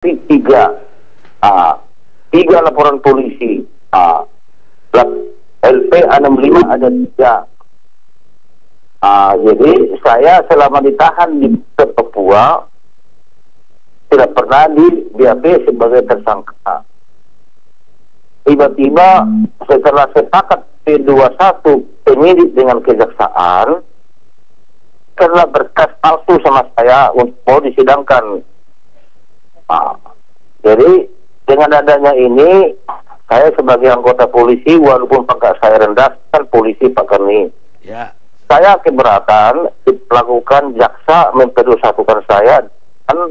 tiga, tiga laporan polisi. LP 65 ada tiga. Jadi saya selama ditahan di Papua tidak pernah di BAP sebagai tersangka. Tiba-tiba setelah sepakat P21 penyidik dengan kejaksaan karena berkas palsu sama saya untuk mau disidangkan. Jadi dengan adanya ini saya sebagai anggota polisi walaupun pangkat saya rendah kan polisi Pak Karni. Ya. Saya keberatan dilakukan jaksa mempersatukan saya dan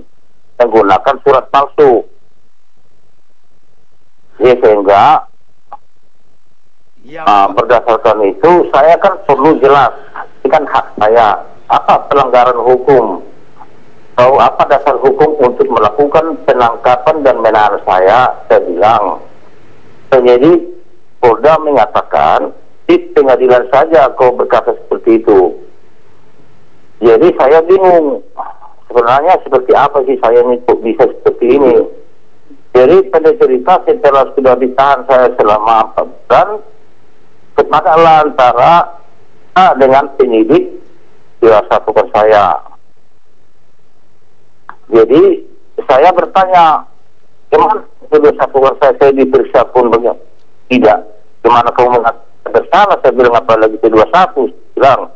menggunakan surat palsu. Ya, sehingga berdasarkan itu saya kan perlu jelas, ini kan hak saya, apa pelanggaran hukum atau apa dasar hukum untuk melakukan penangkapan dan menahan saya bilang penyidik Polda mengatakan di pengadilan saja kau berkata seperti itu. Jadi saya bingung sebenarnya seperti apa sih saya ini kok bisa seperti ini. Jadi pada cerita setelah sudah ditahan saya selama 4 bulan, sepakatlah antara dengan penyidik dirasatukan saya. Jadi saya bertanya, gimana dirasatukan saya diperiksa pun banyak tidak. Gimana kamu mengatakan bersalah? Saya bilang apalagi P21 bilang.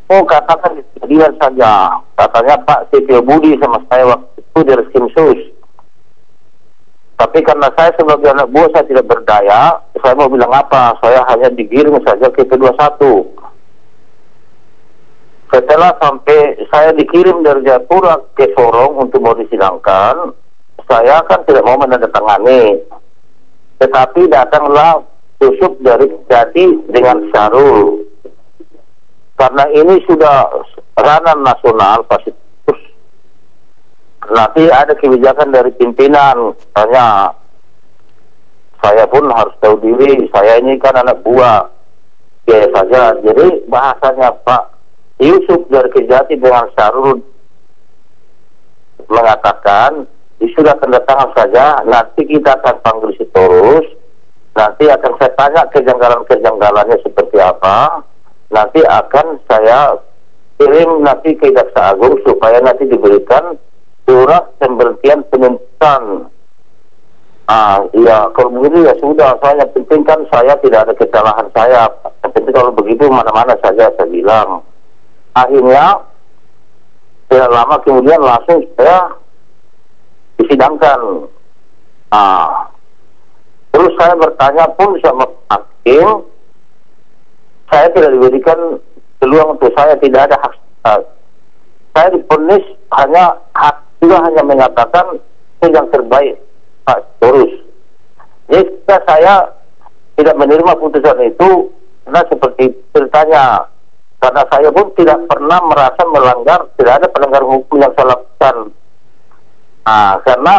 Oh katakan di pengadilan saja. Katanya Pak Setio Budi sama saya waktu itu dari Skimsus. Tapi karena saya sebagai anak buah saya tidak berdaya, saya mau bilang apa? Saya hanya digiring saja ke P21. Setelah sampai saya dikirim dari Jayapura ke Sorong untuk mau disidangkan, saya kan tidak mau menandatangani. Tetapi datanglah tusuk dari Kejati dengan Syarul. Karena ini sudah ranah nasional pasti. Nanti ada kebijakan dari pimpinan, misalnya saya pun harus tahu diri, saya ini kan anak buah, biasa saja. Jadi bahasanya Pak Yusuf dari Kejati dengan Syarul mengatakan, sudah kedatangan saja, nanti kita akan panggil Sitorus, nanti akan saya tanya kejanggalan-kejanggalannya seperti apa, nanti akan saya kirim nanti ke Jaksa Agung supaya nanti diberikan surat pemberhentian penuntutan. Ya kalau begitu ya sudah, saya penting kan saya tidak ada kesalahan saya. Tapi kalau begitu mana-mana saja saya bilang. Akhirnya tidak lama kemudian langsung saya disidangkan. Terus saya bertanya pun sama hakim, saya tidak diberikan peluang untuk saya, tidak ada hak. Saya divonis hanya hak juga hanya mengatakan itu yang terbaik Pak Torus. Jadi saya tidak menerima putusan itu karena seperti ceritanya, karena saya pun tidak pernah merasa melanggar, tidak ada pelanggaran hukum yang saya lakukan. Karena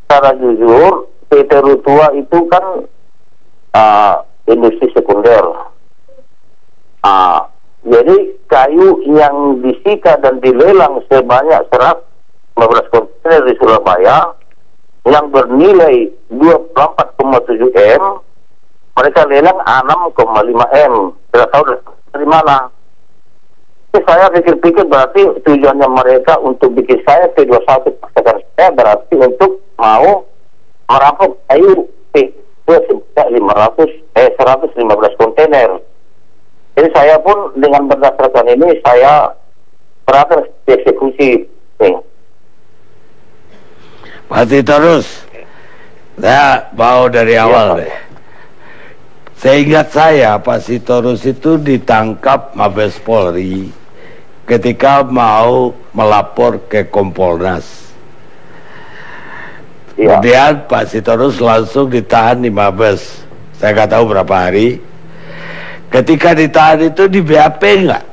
secara jujur PT Rutua itu kan industri sekunder. Jadi kayu yang disita dan dilelang sebanyak 115 kontainer di Surabaya yang bernilai 24,7 M, mereka lelang 6,5 M. Tidak tahu dari mana. Jadi saya pikir-pikir berarti tujuannya mereka untuk bikin saya P21 paksakan saya berarti untuk mau merampok kayu P115 kontainer. Jadi saya pun dengan berdasarkan ini saya berada dieksekusi. Pak Sitorus, saya mau dari awal deh. Seingat saya Pak Sitorus itu ditangkap Mabes Polri ketika mau melapor ke Kompolnas. Kemudian Pak Sitorus langsung ditahan di Mabes. Saya nggak tahu berapa hari. Ketika ditahan itu di BAP enggak?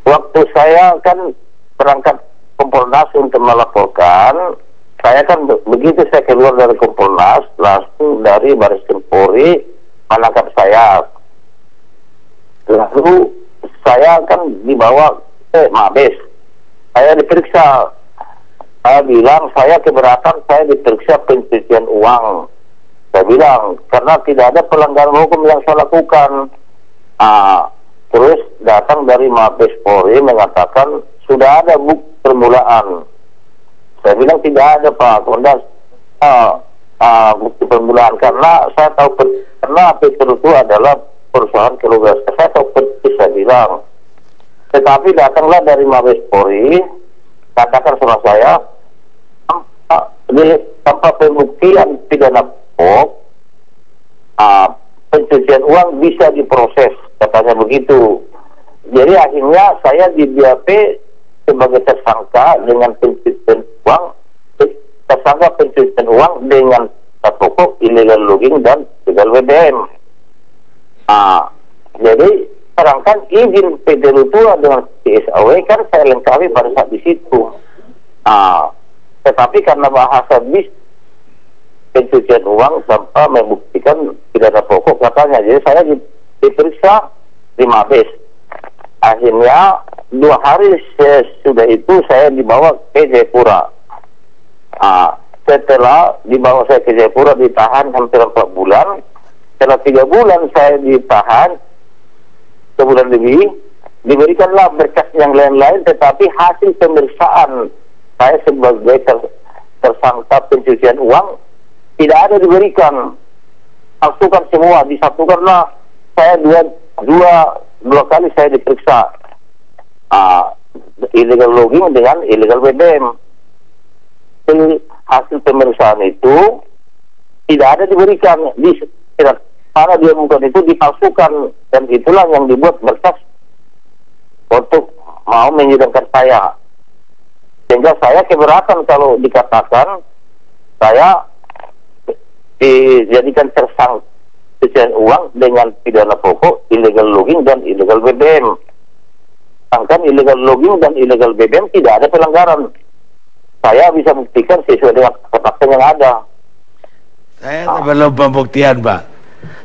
Waktu saya kan berangkat Kompolnas untuk melaporkan, saya kan begitu saya keluar dari Kompolnas, langsung dari Baris Krim Polri menangkap saya. Lalu saya kan dibawa ke Mabes. saya diperiksa. Saya bilang saya keberatan saya diperiksa pencucian uang. Saya bilang karena tidak ada pelanggaran hukum yang saya lakukan. Terus datang dari Mabes Polri mengatakan sudah ada bukti permulaan. Saya bilang tidak ada Pak Kondas bukti permulaan karena saya tahu karena Petro itu adalah perusahaan keluarga. Saya tahu persis saya bilang. Tetapi datanglah dari Mabes Polri katakan sama saya tanpa pembuktian pidana pokok pencucian uang bisa diproses, katanya begitu. Jadi akhirnya saya di BAP sebagai tersangka dengan pencucian uang, tersangka pencucian uang dengan pokok illegal logging dan illegal BBM. Jadi sedangkan izin PT Rutua dengan PSAW kan saya lengkapi pada saat di situ. Tetapi karena bahasa bis pencucian uang tanpa membuktikan pidana pokok katanya, jadi saya diperiksa di Mabes. Akhirnya 2 hari sudah itu saya dibawa ke Jayapura. Setelah dibawa saya ke Jayapura ditahan hampir 4 bulan. Setelah 3 bulan saya ditahan 1 bulan lebih, diberikanlah berkas yang lain-lain, tetapi hasil pemeriksaan saya sebagai tersangka pencucian uang tidak ada diberikan. Satukan semua, disatukanlah. Saya dua kali saya diperiksa illegal logging dengan illegal BBM. Hasil pemeriksaan itu tidak ada diberikan. Karena dia bukan itu dipalsukan, dan itulah yang dibuat berkas untuk mau menyidangkan saya. Sehingga saya keberatan kalau dikatakan saya dijadikan tersangka pencucian uang dengan pidana pokok illegal logging dan illegal BBM. Sedangkan illegal logging dan illegal BBM tidak ada pelanggaran. Saya bisa buktikan sesuai dengan fakta yang ada. Saya belum pembuktian, Pak.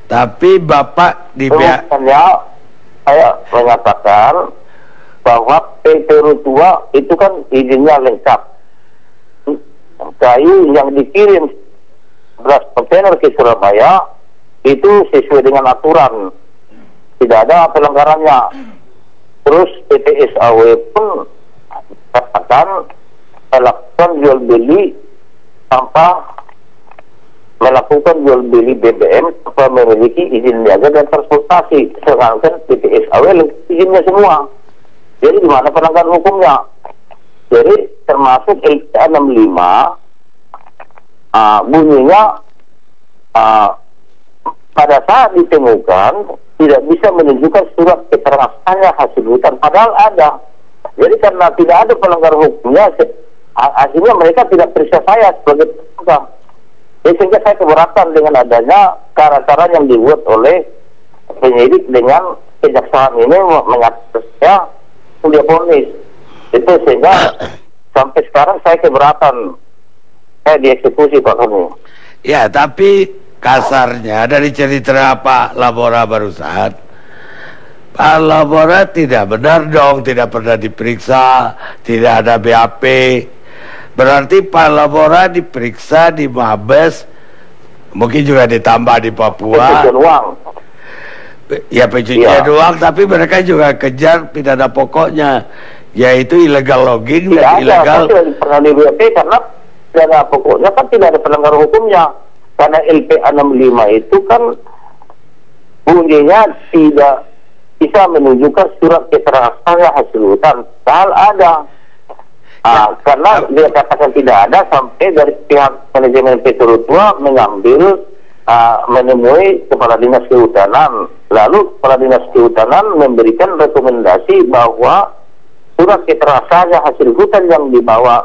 Tapi Bapak di saya mengatakan bahwa PT Rutua itu kan izinnya lengkap. Kayu yang dikirim beras kontainer ke Surabaya itu sesuai dengan aturan, tidak ada pelanggarannya. Terus PT SAW pun katakan melakukan jual beli tanpa melakukan jual beli BBM tanpa memiliki izin niaga dan transportasi. Sedangkan PT SAW izinnya semua. Jadi di mana pelanggaran hukumnya? Jadi termasuk LPA 65 bunyinya pada saat ditemukan tidak bisa menunjukkan surat keterangan hasil hutan, padahal ada. Jadi karena tidak ada pelanggaran hukumnya, akhirnya mereka tidak periksa saya sebagai tersangka. Sehingga saya keberatan dengan adanya cara-cara yang dibuat oleh penyidik dengan kejaksaan ini mengatakan saya dia ponis itu, sehingga sampai sekarang saya keberatan, saya dieksekusi Pak Kami. Ya, tapi kasarnya dari cerita Pak Labora barusan, Pak Labora tidak benar dong, tidak pernah diperiksa, tidak ada BAP. Berarti Pak Labora diperiksa di Mabes, mungkin juga ditambah di Papua. Pencucian uang. Ya, pencucian uang, tapi mereka juga kejar pidana pokoknya, yaitu illegal logging dan illegal. Tidak pernah di BAP karena pidana pokoknya kan tidak ada pelanggaran hukumnya. Karena LPA 65 itu kan bunyinya tidak bisa menunjukkan surat keterangan hasil hutan, padahal ada. Karena dia katakan tidak ada sampai dari pihak manajemen PT Rutua mengambil menemui Kepala Dinas Kehutanan, lalu Kepala Dinas Kehutanan memberikan rekomendasi bahwa surat keterangan hasil hutan yang dibawa